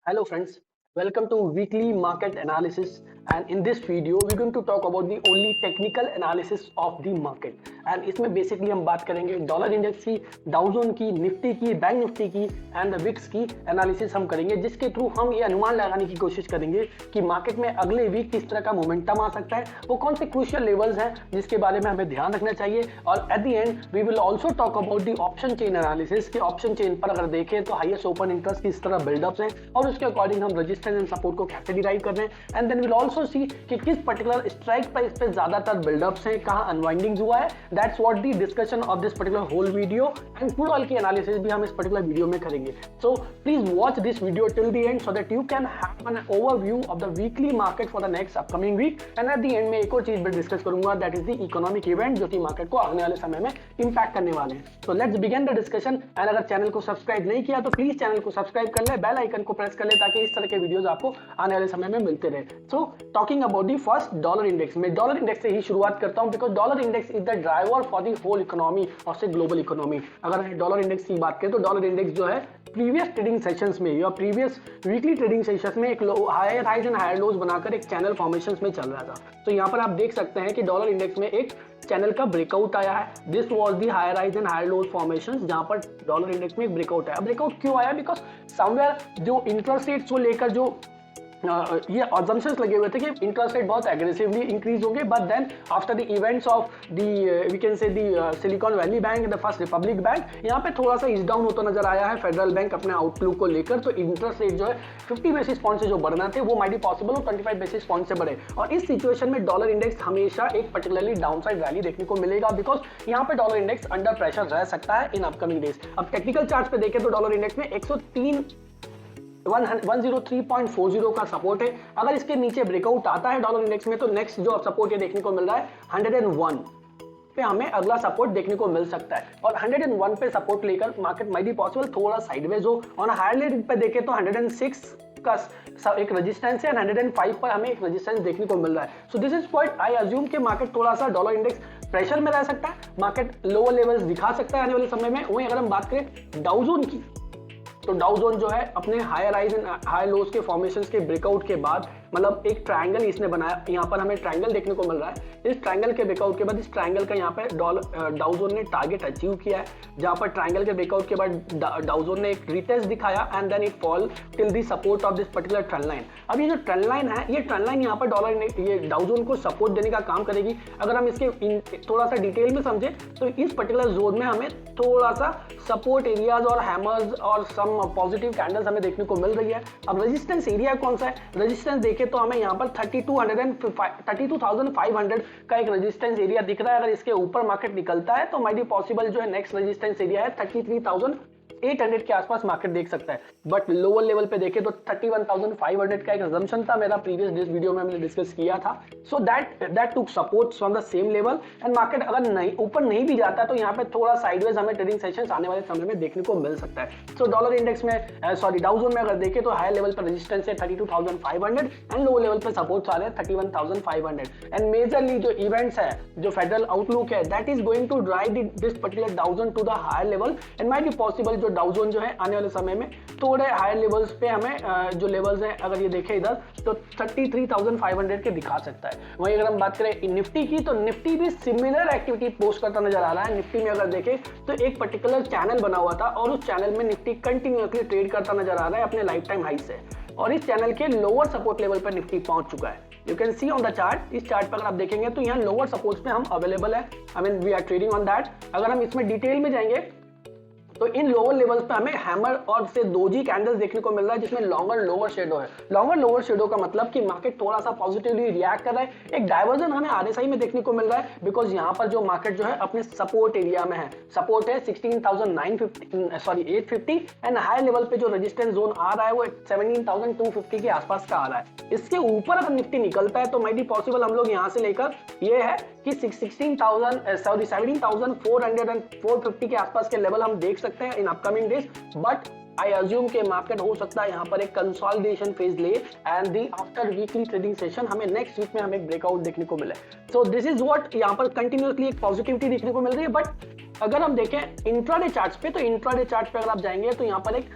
Hello friends, welcome to weekly market analysis, and in this video we're going to talk about the only technical analysis of the market. And इसमें basically हम बात करेंगे dollar index की, डाउ zone की, Nifty की, bank Nifty की and the Vicks की एनालिसिस हम करेंगे, जिसके थ्रू हम ये अनुमान लगाने की कोशिश करेंगे कि मार्केट में अगले वीक किस तरह का मोमेंटम आ सकता है, वो कौन से क्रूशियल लेवल्स हैं जिसके बारे में हमें ध्यान रखना चाहिए। और at the end we will also talk about the option chain analysis कि ऑप्शन चेन पर अगर देखें तो हाईएस्ट ओपन इंटरेस्ट किस तरह बिल्डअप्स हैं और उसके अकॉर्डिंग हम रजिस्टेंस एंड सपोर्ट को कैसे डिराइव कर रहे हैं। And then will also see कि किस पर्टिकुलर स्ट्राइक प्राइस पे ज्यादातर बिल्डअप्स हैं, कहां अनवाइंडिंग हुआ है। That's what the discussion of this particular whole video and crude oil की एनालिसिस भी हम इस पर्टिकुलर वीडियो में करेंगे। So please watch this video till the end so that you can have an overview of the weekly market for the next upcoming week. And at the end में एक और चीज भी डिस्कस करूंगा, that is the economic event जो कि market को आने वाले समय में इंपैक्ट करने वाले हैं। So let's begin the discussion. And अगर चैनल को सब्सक्राइब नहीं किया तो प्लीज चैनल को सब्सक्राइब कर ले, बेल आइकन को प्रेस कर ले ताकि इस तरह के वीडियोस आपको आने वाले समय में मिलते रहे। So talking about the first dollar index, मैं डॉलर इंडेक्स से ही शुरुआत करता हूं because dollar index is the driver for the whole economy और से ग्लोबल इकोनॉमी। अगर डॉलर इंडेक्स की बात करें तो डॉलर इंडेक्स जो है प्रीवियस ट्रेडिंग सेशंस में या प्रीवियस वीकली ट्रेडिंग सेशंस में एक higher highs and higher lows बनाकर एक चैनल फॉर्मेशंस में चल रहा था। तो यहाँ पर आप देख सकते हैं कि डॉलर इंडेक्स में एक चैनल का ब्रेकआउट आया है। This was the higher highs and higher lows formations, जहां पर डॉलर इंडेक्स में एक ब्रेकआउट आया। ब्रेकआउट क्यों आया? बिकॉज समवेयर जो इंटरेस्ट रेट्स को लेकर जो ये अजम्पशंस लगे हुए थे कि इंटरेस्ट रेट बहुत एग्रेसिवली इंक्रीज होंगे, but then after the events of the we can say the Silicon Valley bank and the first republic bank, यहाँ पे थोड़ा सा इज डाउन होता नजर आया है फेडरल बैंक अपने आउटलुक को लेकर। तो इंटरेस्ट रेट जो है 50 बेसिस पॉइंट से जो बढ़ना थे वो माइट बी पॉसिबल हो 25 बेसिस पॉइंट से बढ़े। और इस सिचुएशन में डॉलर इंडेक्स हमेशा एक पर्टिकुलरली डाउनसाइड रैली देखने को मिलेगा बिकॉज यहाँ पे डॉलर इंडेक्स अंडर प्रेशर रह सकता है इन अपकमिंग डेज। अब टेक्निकल चार्ट पे देखें तो डॉलर इंडेक्स में 103.40 का सपोर्ट है। अगर इसके नीचे ब्रेकआउट आता है डॉलर इंडेक्स में तो नेक्स्ट जो सपोर्ट ये देखने को मिल रहा है 101 पे हमें अगला सपोर्ट देखने को मिल सकता है। और 101 पे सपोर्ट लेकर मार्केट माइट बी पॉसिबल थोड़ा साइडवेज हो। और हायर लेवल पे देखें तो 106 का एक रेजिस्टेंस है, 105 पर हमें एक रेजिस्टेंस देखने को मिल रहा है। So this is point I assume कि मार्केट थोड़ा सा डॉलर इंडेक्स प्रेशर में रह सकता है, मार्केट लोअर लेवल्स दिखा सकता है आने वाले समय में। वहीं अगर हम बात करें डाउ जोन की तो डाउ जोन जो है अपने higher highs and higher lows के फॉर्मेशंस के ब्रेकआउट के बाद मतलब एक ट्रायंगल इसने बनाया, यहाँ पर हमें ट्रायंगल देखने को मिल रहा है। इस ट्रायंगल के ब्रेकआउट के बाद इस ट्रायंगल का यहाँ पे डाउ जोन ने टारगेट अचीव किया है, जहाँ पर ट्रायंगल के ब्रेकआउट के बाद डाउ जोन ने एक रिटेस्ट दिखाया and then it fall till the support of this particular trend line. अब ये जो ट्रेंड लाइन है, ये ट्रेंड लाइन यहाँ पर डॉलर ये डाउ जोन को सपोर्ट देने का काम करेगी। अगर हम इसके थोड़ा सा डिटेल में समझे तो इस पर्टिकुलर जोन में हमें थोड़ा सा सपोर्ट एरियाज और हैमर्स और सम पॉजिटिव कैंडल्स हमें देखने को मिल रही है। अब रेजिस्टेंस एरिया कौन सा है? रेजिस्टेंस देखें तो हमें यहाँ पर 32,500 का एक रेजिस्टेंस एरिया दिख रहा है। अगर इसके ऊपर मार्केट निकलता है तो माइट बी पॉसिबल जो है नेक्स्ट रेजिस्टेंस एरिया है 33,800 के आसपास मार्केट देख सकता है। बट लोअर लेवल पे देखें तो 31,500 का एक असम्पशन था मेरा प्रीवियस वीडियो में मैंने डिस्कस किया था। So that took support from the same level and market अगर नहीं ऊपर नहीं भी जाता तो यहाँ पे थोड़ा साइडवेज हमें ट्रेडिंग सेशंस आने वाले समय में देखने को मिल सकता है। सो डॉलर इंडेक्स में डाउ जोन में अगर देखें तो हाई लेवल पर रेजिस्टेंस है 32,500 एंड लो लेवल पर सपोर्ट आ रहे हैं 31,500। एंड मेजरली जो इवेंट्स है, जो फेडरल आउटलुक है, that is going to drive this particular Dow Jones to the higher level and might be possible जो डाउ जोन जो है आने वाले समय में थोड़े हायर लेवल्स पे हमें जो लेवल्स हैं अगर ये देखें इधर तो 33,500 के दिखा सकता है। वहीं अगर हम बात करें निफ्टी की तो निफ्टी भी सिमिलर एक्टिविटी पोस्ट करता नजर आ रहा है। निफ्टी में अगर देखें तो एक पर्टिकुलर चैनल बना हुआ था और उस चैनल में निफ्टी कंटिन्यूअसली ट्रेड करता नजर आ रहा है अपने लाइफ टाइम हाई से, और इस चैनल के लोअर सपोर्ट लेवल पर निफ्टी पहुंच चुका है। You can see on the chart. इस चार्ट पर अगर आप देखेंगे तो यहाँ लोअर सपोर्ट पे हम अवेलेबल है, I mean we are trading on that. अगर हम इसमें डिटेल में जाएंगे तो इन लोअर लेवल्स पे हमें हैमर और से दोजी कैंडल्स देखने को मिल रहा है जिसमें लॉन्गर लोअर शेडो है। लॉन्गर लोअर शेडो का मतलब कि मार्केट थोड़ा सा पॉजिटिवली रिएक्ट कर रहा है। एक डाइवर्जन हमें आरएसआई में देखने को मिल रहा है बिकॉज यहाँ पर जो मार्केट जो है अपने सपोर्ट एरिया में है। सपोर्ट है 850 एंड हाई लेवल पे जो रेजिस्टेंस जोन आ रहा है वो 17,250 के आसपास का आ रहा है। इसके ऊपर अगर निफ्टी निकलता है तो माइट बी पॉसिबल हम लोग यहाँ से लेकर ये है कि 17,400 एंड 450 के आसपास के लेवल हम देख सकते हैं in upcoming days. But I assume के मार्केट हो सकता है यहाँ पर एक कंसोलिडेशन फेज ले and the after weekly trading session हमें नेक्स्ट वीक में हमें ब्रेकआउट देखने को मिले। सो दिस इज व्हाट यहाँ पर कंटिन्यूअसली एक पॉजिटिविटी देखने को मिल रही है। बट अगर हम देखें इंट्राडे चार्ट्स पे तो इंट्राडे चार्ट पे अगर आप जाएंगे तो यहाँ पर एक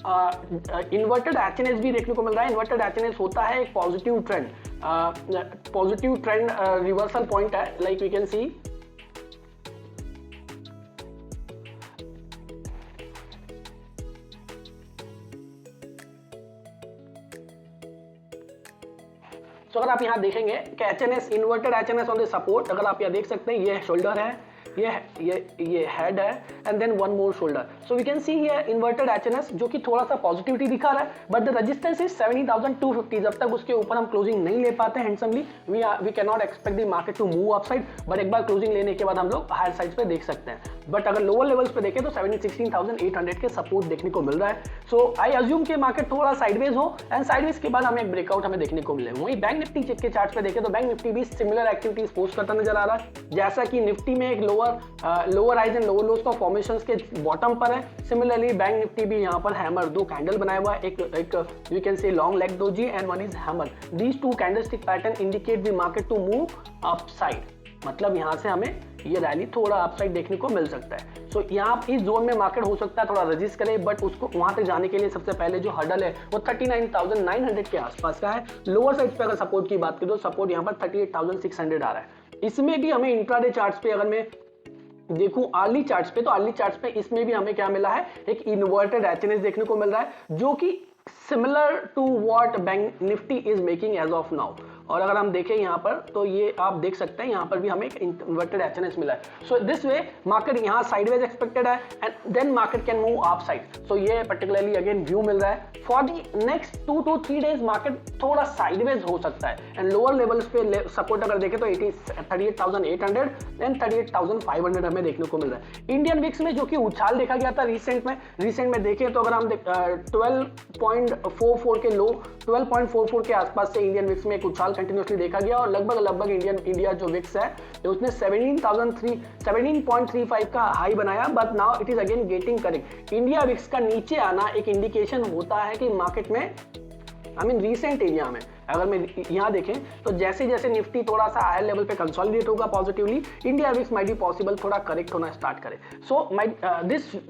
इन्वर्टेड एचएनएस भी देखने को मिल रहा है। इन्वर्टेड एचएनएस होता है एक पॉजिटिव ट्रेंड रिवर्सल पॉइंट है, लाइक वी कैन सी। तो अगर आप यहां देखेंगे कि एचएनएस इन्वर्टेड एचएनएस ऑन द सपोर्ट, अगर आप यहां देख सकते हैं ये शोल्डर है, ये हेड है and then one more shoulder. So we can see ये इन्वर्टेड एचएनएस जो कि थोड़ा सा पॉजिटिविटी दिखा रहा है, बट द रेजिस्टेंस इज 70,250। जब तक उसके ऊपर हम क्लोजिंग नहीं ले पाते handsomely, we can not expect the market to move upside, but एक बार क्लोजिंग लेने के बाद हम लोग हायर साइड पे देख सकते हैं। बट अगर लोअर लेवल्स पे देखें तो 16,800 के सपोर्ट देखने को मिल रहा है। सो आई अज्यूम के मार्केट थोड़ा साइडवेज हो एंड साइडवेज के बाद हमें एक ब्रेकआउट हमें देखने को मिले। वहीं बैंक निफ्टी के चार्ट पे देखें तो बैंक निफ्टी भी सिमिलर एक्टिविटीज पोस्ट करता नजर आ रहा है, जैसा कि निफ्टी में एक lower highs and lower lows का फॉर्मेशंस के बॉटम पर है। सिमिलरली बैंक निफ्टी भी यहाँ पर हैमर, दो कैंडल बनाया हुआ है, एक you can say long leg doji and one is hammer. These two candlestick pattern indicate the market to move upside, मतलब यहाँ से हमें ये रैली थोड़ा अपसाइड देखने को मिल सकता है। सो यहाँ इस जोन में मार्केट हो सकता है थोड़ा रेजिस्ट करे, बट उसको वहां तक जाने के लिए सबसे पहले जो हर्डल है वो 39,900 के आसपास का है। लोअर साइड पे अगर सपोर्ट की बात करें तो सपोर्ट यहाँ पर 38,600 आ रहा है। इसमें भी हमें इंट्राडे चार्ट्स पे अगर मैं देखूं अर्ली चार्ट्स पे, तो अर्ली चार्ट्स पे इसमें भी हमें क्या मिला है, एक इन्वर्टेड एचएनएस देखने को मिल रहा है, जो कि similar to what bank Nifty is making as of now. और अगर हम देखें यहाँ पर तो ये आप देख सकते हैं यहाँ पर भी हमें एक इन्वर्टेड एचएनएस मिला है। सो दिस वे मार्केट यहाँ साइडवेज एक्सपेक्टेड है and then market can move up side. So ये पर्टिकुलरली अगेन व्यू मिल रहा है for the next 2 to 3 days market थोड़ा साइडवेज हो सकता है एंड लोअर लेवल्स पे सपोर्ट अगर देखें तो 38,800 एंड 38,500 हमें देखने को मिल रहा है। इंडियन विक्स में जो कि उछाल देखा गया था रिसेंट में देखें तो अगर हम 12.44 के लो 12.44 के आसपास से इंडियन विक्स में एक उछाल कंटिन्यूसली देखा गया और लगभग इंडिया जो विक्स है उसने 17.35 का हाई बनाया, but now it is again getting correct. India VIX का नीचे आना एक इंडिकेशन होता है कि मार्केट में रिसेंट एरिया में अगर मैं यहाँ देखें तो जैसे जैसे निफ्टी थोड़ा सा हायर लेवल पे कंसोलिडेट होगा positively, India VIX might be possible थोड़ा करेक्ट होना स्टार्ट करे। So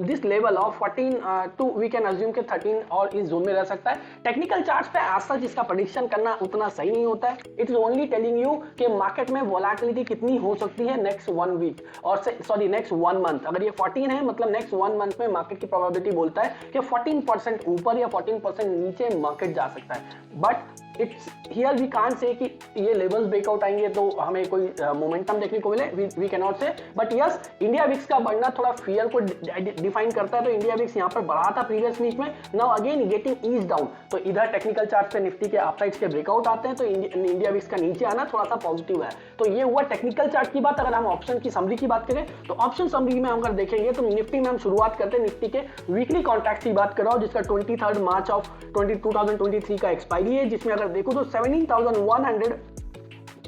this level of 14 two we can assume के 13 और इस जोन में रह सकता है। टेक्निकल चार्ट्स पे आज तक इसका प्रेडिक्शन करना उतना सही नहीं होता है। It is only telling you कि मार्केट में वोलेटिलिटी कितनी हो सकती है नेक्स्ट 1 वीक और नेक्स्ट 1 मंथ। अगर ये 14 है मतलब नेक्स्ट 1 मंथ में मार्केट की प्रोबेबिलिटी बोलता है कि 14% ऊपर या 14% नीचे मार्केट जा सकता है, but it's here we can't say कि ये लेवल्स ब्रेकआउट आएंगे तो हमें कोई मोमेंटम देखने को मिले, वी कैन नॉट से। बट यस, इंडिया विक्स का बढ़ना थोड़ा फियर को डिफाइन करता है। तो इंडिया विक्स यहाँ पर बढ़ा था प्रीवियस वीक में, now again getting ease down. तो इधर टेक्निकल चार्ट पे निफ्टी के अपसाइड्स के ब्रेकआउट आते हैं तो इंडिया विक्स का नीचे आना थोड़ा सा पॉजिटिव है। तो ये हुआ टेक्निकल चार्ट की बात। अगर हम ऑप्शन की समरी की बात करें तो ऑप्शन समरी में हम अगर देखेंगे तो निफ्टी में हम शुरुआत करते हैं निफ्टी के वीकली कॉन्ट्रैक्ट की बात कर रहा हूं, जिसका 23 मार्च ऑफ 2023 का एक्सपायरी है, जिसमें अगर देखो तो 17,100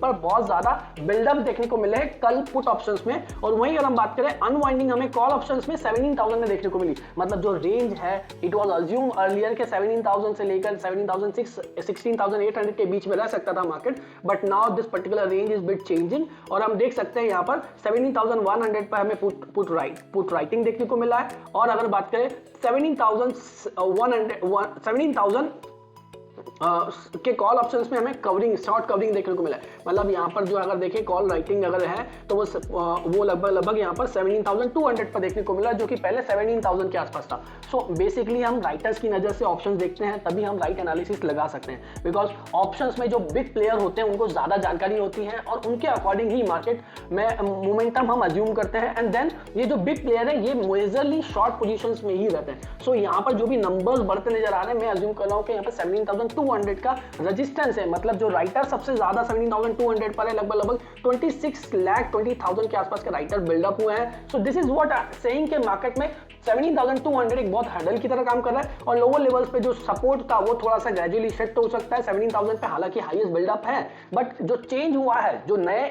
पर बहुत ज्यादा बिल्डअप देखने को मिले हैं कल पुट ऑप्शंस में। और वहीं अगर हम बात करें अनवाइंडिंग, हमें कॉल ऑप्शंस में 17,000 में देखने को मिली। मतलब जो रेंज है इट वाज अज्यूम अर्लियर के 17,000 से लेकर 16,800 के बीच में रह सकता था market, but now this particular range is bit changing. और हम देख सकते हैं यहाँ पर 17,100 पर हमें पुट राइटिंग देखने को मिला है। और अगर बात करें 17,000 के कॉल ऑप्शंस में हमें शॉर्ट कवरिंग देखने को मिला है। मतलब यहाँ पर जो अगर देखें कॉल राइटिंग अगर है तो वो लगभग यहाँ पर 17,200 पर देखने को मिला, जो कि पहले 17,000 के आसपास था। सो बेसिकली हम राइटर्स की नजर से ऑप्शंस देखते हैं तभी हम राइट एनालिसिस लगा सकते हैं, बिकॉज ऑप्शंस में जो बिग प्लेयर होते हैं उनको ज्यादा जानकारी होती है और उनके अकॉर्डिंग ही मार्केट में मोमेंटम हम अज्यूम करते हैं। एंड देन ये जो बिग प्लेयर है ये मेजरली शॉर्ट पोजीशंस में ही रहते हैं। सो यहाँ पर जो भी नंबर्स बढ़ते नजर आ रहे हैं, मैं अज्यूम कर रहा हूँ कि यहाँ पर 17,200 का रेजिस्टेंस है। मतलब जो राइटर सबसे ज्यादा 17,200 पर है, लगभग 26,20,000 के आसपास के राइटर बिल्डअप हुए हैं। So this is what saying के मार्केट में 17,200 एक बहुत हर्डल की तरह काम कर रहा है और लोअर लेवल्स पे जो सपोर्ट था वो थोड़ा सा ग्रेजुअली शिफ्ट हो सकता है 17,000 पे। हालांकि हाईएस्ट बिल्डअप है, बट जो चेंज हुआ है, जो नए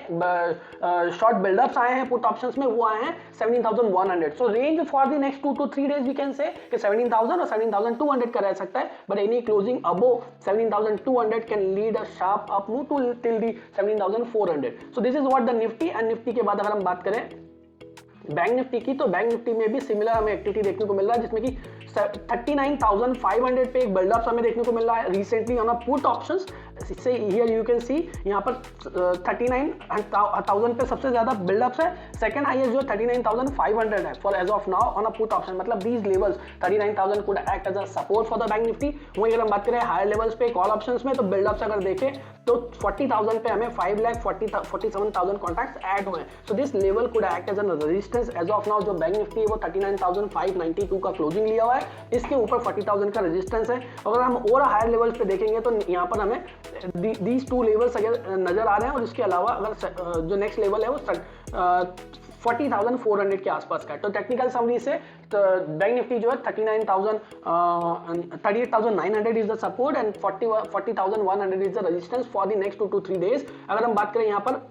शॉर्ट बिल्डअप्स आए हैं पुट ऑप्शंस में, वो आए हैं 17,100। So range for the next 2 to 3 days we can say कि 17,000 और 17,200 का रह सकता है, but any closing above 17,200 can lead a sharp up move to till the 17,400। So this is what the Nifty. And Nifty के बाद अगर हम बात करें बैंक निफ्टी की, तो बैंक निफ्टी में भी सिमिलर हमें एक्टिविटी देखने को मिल रहा है, जिसमें कि 39,500 पे एक बिल्डअप हमें देखने को मिल रहा है recently on a put options. इससे हियर यू कैन सी यहाँ पर 39,000 पे सबसे ज्यादा बिल्डअप्स है। सेकंड हाईएस्ट जो 39,500 है for as of now on a put option. मतलब these levels 39,000 could act as a support for the bank Nifty. वहीं अगर हम बात करें हायर लेवल्स पे कॉल ऑप्शंस में, तो बिल्डअप्स अगर देखें तो 40,000 पे हमें 5,47,000 कॉन्ट्रैक्ट्स ऐड हुए हैं। So this level could act as an resistance. As of now जो बैंक निफ्टी है वो 39,592 का क्लोजिंग लिया हुआ है, इसके ऊपर 40,000 का रेजिस्टेंस है। अगर हम और हायर लेवल्स पे देखेंगे तो यहाँ पर हमें दीज टू लेवल्स अगर नजर आ रहे हैं, और इसके अलावा अगर जो नेक्स्ट लेवल है वो 40,400 के आसपास का है। तो टेक्निकल समरी से तो बैंक निफ्टी जो है 38,900 is the support and 40,100 is the resistance for the next 2 to 3 days। अगर हम बात करें यहाँ पर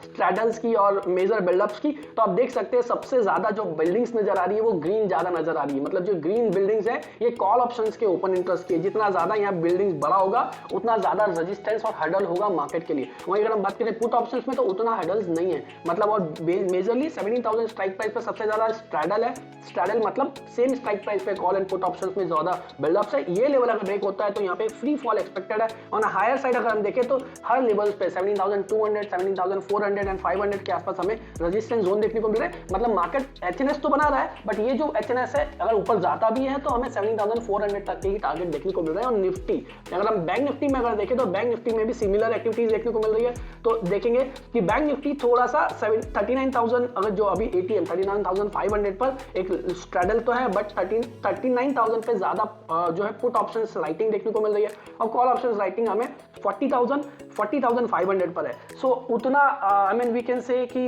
स्ट्रैडल्स की और मेजर बिल्डअप्स की, तो आप देख सकते हैं सबसे ज्यादा जो बिल्डिंग्स नजर आ रही है वो ग्रीन ज्यादा नजर आ रही है। मतलब जो ग्रीन बिल्डिंग्स है ये कॉल ऑप्शंस के ओपन इंटरेस्ट की। जितना ज्यादा यहाँ बिल्डिंग्स बड़ा होगा उतना ज्यादा रेजिस्टेंस और हर्डल होगा मार्केट के लिए। वहीं अगर हम बात करें पुट ऑप्शंस में तो उतना हर्डल्स नहीं है। मतलब और मेजरली 17,000 स्ट्राइक प्राइस पर सबसे ज्यादा स्ट्रैडल है। स्ट्रैडल मतलब सेम स्ट्राइक प्राइस पे कॉल एंड पुट ऑप्शंस में ज्यादा बिल्डअप्स है। ये लेवल अगर ब्रेक होता है तो यहाँ पे फ्री फॉल एक्सपेक्टेड है। ऑन हायर साइड अगर हम देखें तो हर लेवल्स पे 17,200, 17,400 एंड 500 के आसपास हमें रेजिस्टेंस जोन देखने को मिल रहा है। मतलब मार्केट एचएनएस तो बना रहा है, बट ये जो एचएनएस है अगर ऊपर जाता भी है तो हमें 17,400 तक के ही टारगेट देखने को मिल रहा है। और निफ्टी अगर हम बैंक निफ्टी में अगर देखें तो बैंक निफ्टी में भी सिमिलर एक्टिविटीज देखने को मिल रही है। तो देखेंगे कि बैंक निफ्टी थोड़ा सा 39,000 अगर जो अभी एटीएम 39,500 पर एक स्ट्रैडल तो है, बट 39,000 पे ज्यादा जो है पुट ऑप्शंस राइटिंग देखने को मिल रही है और कॉल ऑप्शंस राइटिंग हमें 40,500 पर है। सो उतना आई मीन वी कैन से कि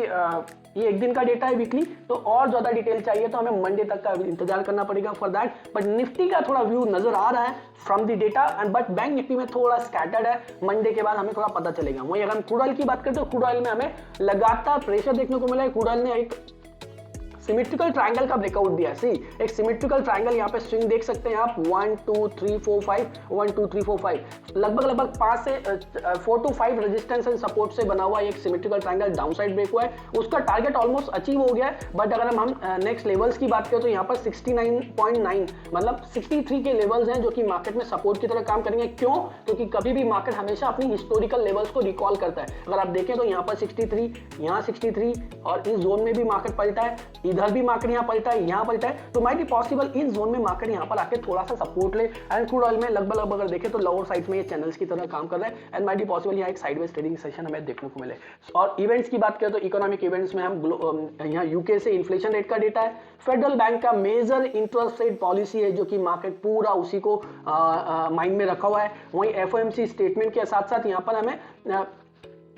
ये एक दिन का डेटा है वीकली, तो और ज्यादा डिटेल चाहिए तो हमें मंडे तक का इंतजार करना पड़ेगा फॉर दैट। बट निफ्टी का थोड़ा व्यू नजर आ रहा है from the data and but bank Nifty में थोड़ा स्कैटर्ड है। मंडे के बाद हमें थोड़ा पता चलेगा। वहीं अगर हम क्रूड ऑयल की बात करते हैं तो क्रूड ऑयल में हमें लगातार प्रेशर देखने को मिला है। क्रूड ऑयल ने एक सिमेट्रिकल ट्रायंगल का ब्रेकआउट दिया है। सी एक सिमेट्रिकल ट्रायंगल यहाँ पे स्विंग देख सकते हैं आप 1 2 3 4 5 1 2 3 4 5 लगभग 4 to 5 रेजिस्टेंस एंड सपोर्ट से बना हुआ एक सिमेट्रिकल ट्रायंगल डाउनसाइड ब्रेक हुआ है। उसका टारगेट ऑलमोस्ट अचीव हो गया है। बट अगर हम नेक्स्ट लेवल्स की बात करें तो यहाँ पर 69.9 मतलब 63 के लेवल्स हैं जो कि मार्केट में सपोर्ट की तरह काम करेंगे। क्यों? क्योंकि कभी भी मार्केट हमेशा अपनी हिस्टोरिकल लेवल्स को रिकॉल करता है। अगर आप देखें तो यहाँ पर 63, यहाँ 63 और इस जोन में भी मार्केट पलटा है, इधर भी मार्केट यहाँ पलटा है, यहाँ पलटा है। तो माइट बी पॉसिबल इस जोन में मार्केट यहाँ पर आके थोड़ा सा सपोर्ट ले। एंड क्रूड ऑयल में लगभग अगर देखें तो लोअर साइड में ये चैनल्स की तरह काम कर रहा है एंड माइट बी पॉसिबल यहाँ एक साइडवेज ट्रेडिंग सेशन हमें देखने को मिले। और इवेंट्स की बात करें तो इकोनॉमिक इवेंट्स में हम यहाँ यूके से इन्फ्लेशन रेट का डेटा है, फेडरल बैंक का मेजर इंटरेस्ट रेट पॉलिसी है जो कि मार्केट पूरा उसी को माइंड में रखा हुआ है। वहीं एफओएमसी स्टेटमेंट के साथ साथ यहाँ पर हमें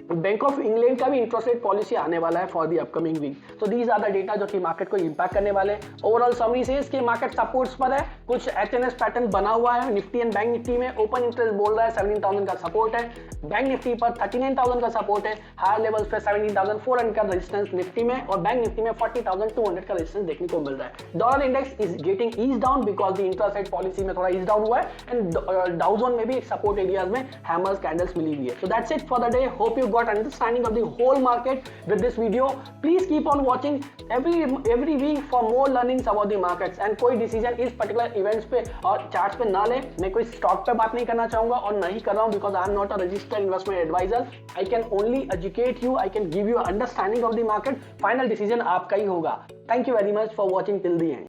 बैंक ऑफ इंग्लैंड का भी इंटरेस्ट रेट पॉलिसी आने वाला है for the upcoming week. So these are the data जो कि मार्केट को इंपैक्ट करने वाले हैं। ओवरऑल समरी से इसके मार्केट सपोर्ट्स पर है, कुछ एचएनएस पैटर्न बना हुआ है निफ्टी एंड बैंक निफ्टी में। ओपन इंटरेस्ट बोल रहा है 17,000 का सपोर्ट है, बैंक निफ्टी पर 39,000 का सपोर्ट है, हायर लेवल्स पे 17,400 का रेजिस्टेंस निफ्टी में और बैंक निफ्टी में 40,200 का रेजिस्टेंस देखने को मिल रहा है। Dollar index is getting ease down because the interest rate policy में थोड़ा ईज डाउन हुआ है एंड डाउ जोन में भी सपोर्ट एरियाज में हैमर्स कैंडल्स मिली हुई है। So that's it for the day. Hope you got understanding the whole market with this video. Please keep on watching every week for more learnings about the markets and कोई decision इस particular events पे और charts पे ना ले। मैं कोई stock पे बात नहीं करना चाहूंगा और नहीं कर रहा हूं because I am not a registered investment advisor. I can only educate you, I can give you understanding of the market. Final decision आपका ही होगा। Thank you very much for watching till the end.